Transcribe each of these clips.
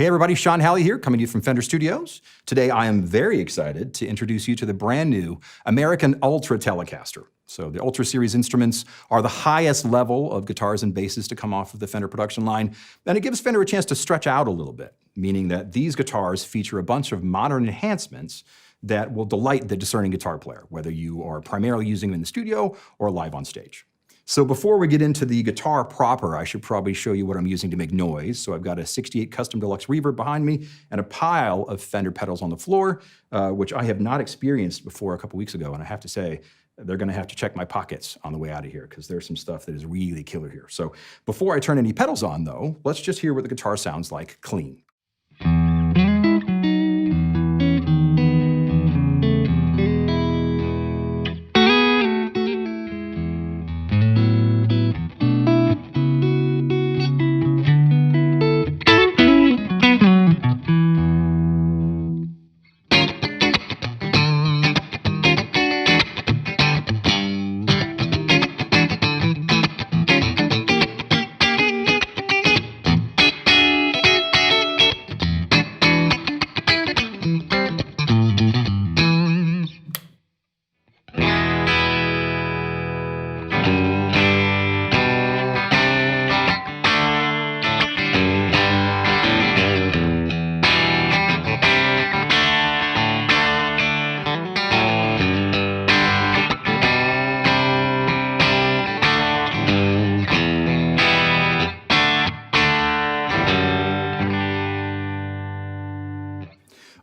Hey everybody, Sean Halley here, coming to you from Fender Studios. Today I am very excited to introduce you to the brand new American Ultra Telecaster. So the Ultra Series instruments are the highest level of guitars and basses to come off of the Fender production line, and it gives Fender a chance to stretch out a little bit, meaning that these guitars feature a bunch of modern enhancements that will delight the discerning guitar player, whether you are primarily using them in the studio or live on stage. So before we get into the guitar proper, I should probably show you what I'm using to make noise. So I've got a 68 Custom Deluxe reverb behind me and a pile of Fender pedals on the floor, which I have not experienced before a couple weeks ago. And I have to say, they're gonna have to check my pockets on the way out of here because there's some stuff that is really killer here. So before I turn any pedals on though, let's just hear what the guitar sounds like clean.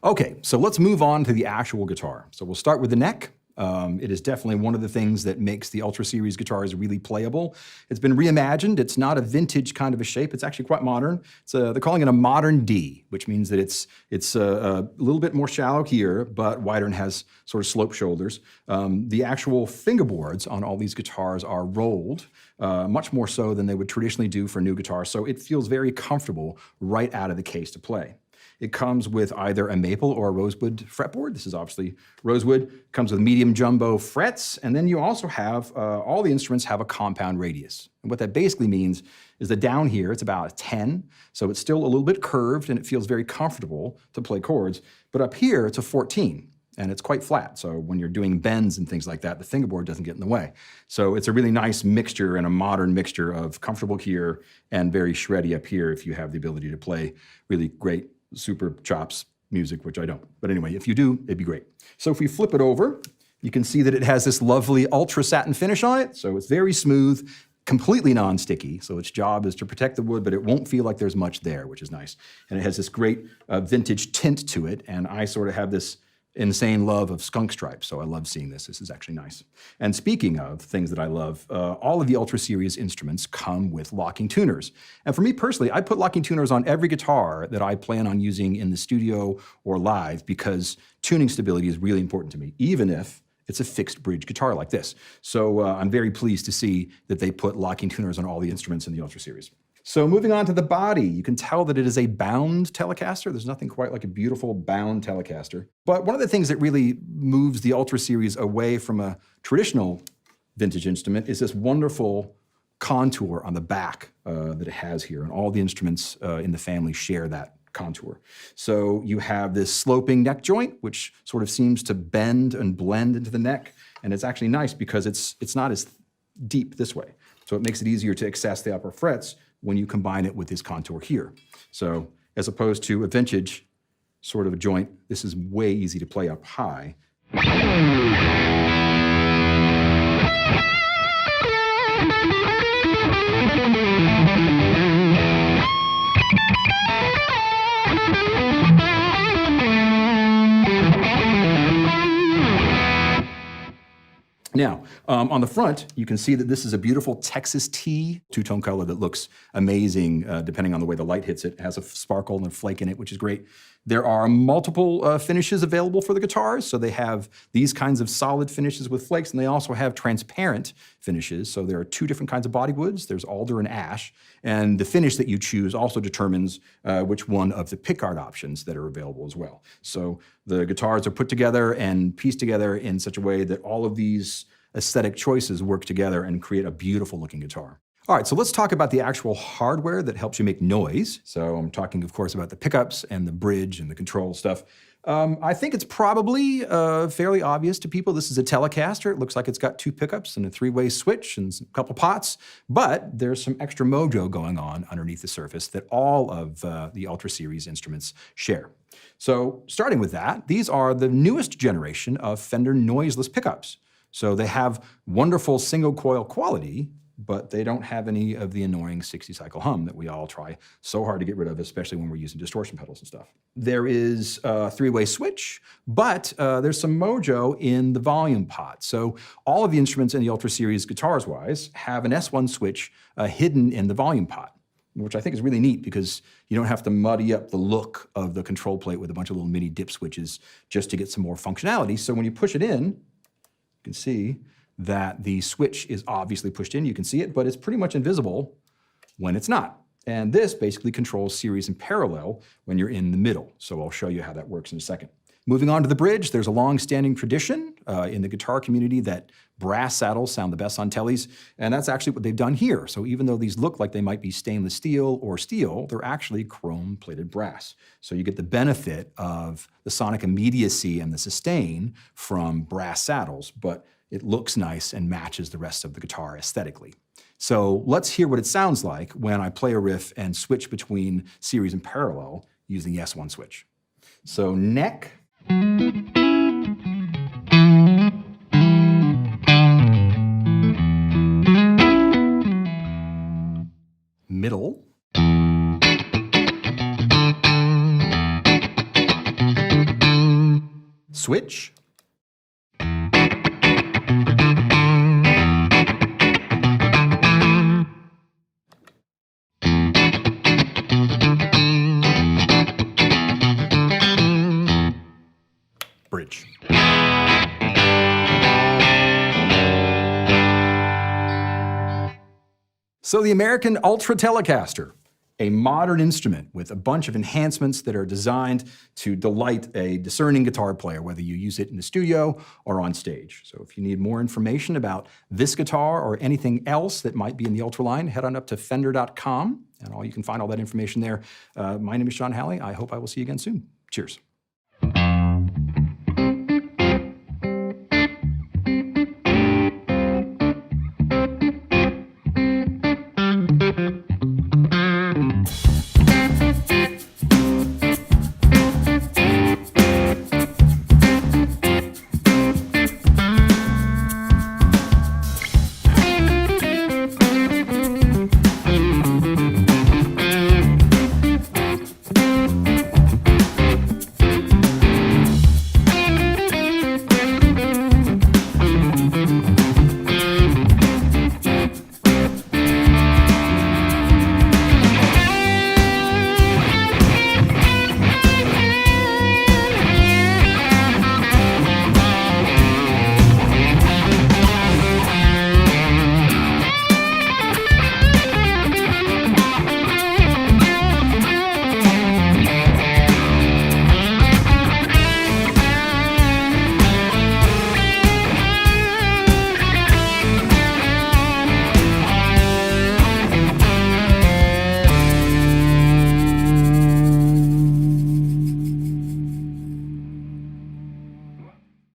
Okay, so let's move on to the actual guitar. So we'll start with the neck. It is definitely one of the things that makes the Ultra Series guitars really playable. It's been reimagined. It's not a vintage kind of a shape. It's actually quite modern. They're calling it a modern D, which means that it's a little bit more shallow here, but wider and has sort of sloped shoulders. The actual fingerboards on all these guitars are rolled, much more so than they would traditionally do for new guitars. So it feels very comfortable right out of the case to play. It comes with either a maple or a rosewood fretboard. This is obviously rosewood. Comes with medium jumbo frets, and then you also have, all the instruments have a compound radius. And what that basically means is that down here, it's about a 10, so it's still a little bit curved and it feels very comfortable to play chords. But up here, it's a 14, and it's quite flat. So when you're doing bends and things like that, the fingerboard doesn't get in the way. So it's a really nice mixture and a modern mixture of comfortable here and very shreddy up here if you have the ability to play really great super chops music, which I don't. But anyway, if you do, it'd be great. So if we flip it over, you can see that it has this lovely ultra satin finish on it. So it's very smooth, completely non-sticky. So its job is to protect the wood, but it won't feel like there's much there, which is nice. And it has this great vintage tint to it. And I sort of have this insane love of skunk stripes, so I love seeing this. This is actually nice. And speaking of things that I love, all of the Ultra Series instruments come with locking tuners. And for me personally, I put locking tuners on every guitar that I plan on using in the studio or live because tuning stability is really important to me, even if it's a fixed bridge guitar like this. So I'm very pleased to see that they put locking tuners on all the instruments in the Ultra Series. So moving on to the body, you can tell that it is a bound Telecaster. There's nothing quite like a beautiful bound Telecaster. But one of the things that really moves the Ultra Series away from a traditional vintage instrument is this wonderful contour on the back that it has here. And all the instruments in the family share that contour. So you have this sloping neck joint, which sort of seems to bend and blend into the neck. And it's actually nice because it's not as deep this way. So it makes it easier to access the upper frets when you combine it with this contour here. So as opposed to a vintage sort of a joint, this is way easy to play up high. Now, on the front, you can see that this is a beautiful Texas tea, two-tone color that looks amazing depending on the way the light hits it. It has a sparkle and a flake in it, which is great. There are multiple finishes available for the guitars. So they have these kinds of solid finishes with flakes, and they also have transparent finishes. So there are two different kinds of body woods. There's alder and ash. And the finish that you choose also determines which one of the pickguard options that are available as well. So the guitars are put together and pieced together in such a way that all of these aesthetic choices work together and create a beautiful looking guitar. All right, so let's talk about the actual hardware that helps you make noise. So I'm talking, of course, about the pickups and the bridge and the control stuff. I think it's probably fairly obvious to people. This is a Telecaster. It looks like it's got 2 pickups and a 3-way switch and a couple pots, but there's some extra mojo going on underneath the surface that all of the Ultra Series instruments share. So starting with that, these are the newest generation of Fender noiseless pickups. So they have wonderful single coil quality, but they don't have any of the annoying 60-cycle hum that we all try so hard to get rid of, especially when we're using distortion pedals and stuff. There is a 3-way switch, but there's some mojo in the volume pot. So all of the instruments in the Ultra Series, guitars-wise, have an S1 switch hidden in the volume pot, which I think is really neat because you don't have to muddy up the look of the control plate with a bunch of little mini dip switches just to get some more functionality. So when you push it in, you can see that the switch is obviously pushed in. You can see it, but it's pretty much invisible when it's not. And this basically controls series and parallel when you're in the middle. So I'll show you how that works in a second. Moving on to the bridge, there's a long-standing tradition in the guitar community that brass saddles sound the best on tellies, and that's actually what they've done here. So even though these look like they might be stainless steel or steel, they're actually chrome-plated brass. So you get the benefit of the sonic immediacy and the sustain from brass saddles, but it looks nice and matches the rest of the guitar aesthetically. So let's hear what it sounds like when I play a riff and switch between series and parallel using the S1 switch. So neck, middle, switch, bridge. So the American Ultra Telecaster, a modern instrument with a bunch of enhancements that are designed to delight a discerning guitar player, whether you use it in the studio or on stage. So if you need more information about this guitar or anything else that might be in the Ultra line, head on up to fender.com, and you can find all that information there. My name is Sean Halley. I hope I will see you again soon. Cheers.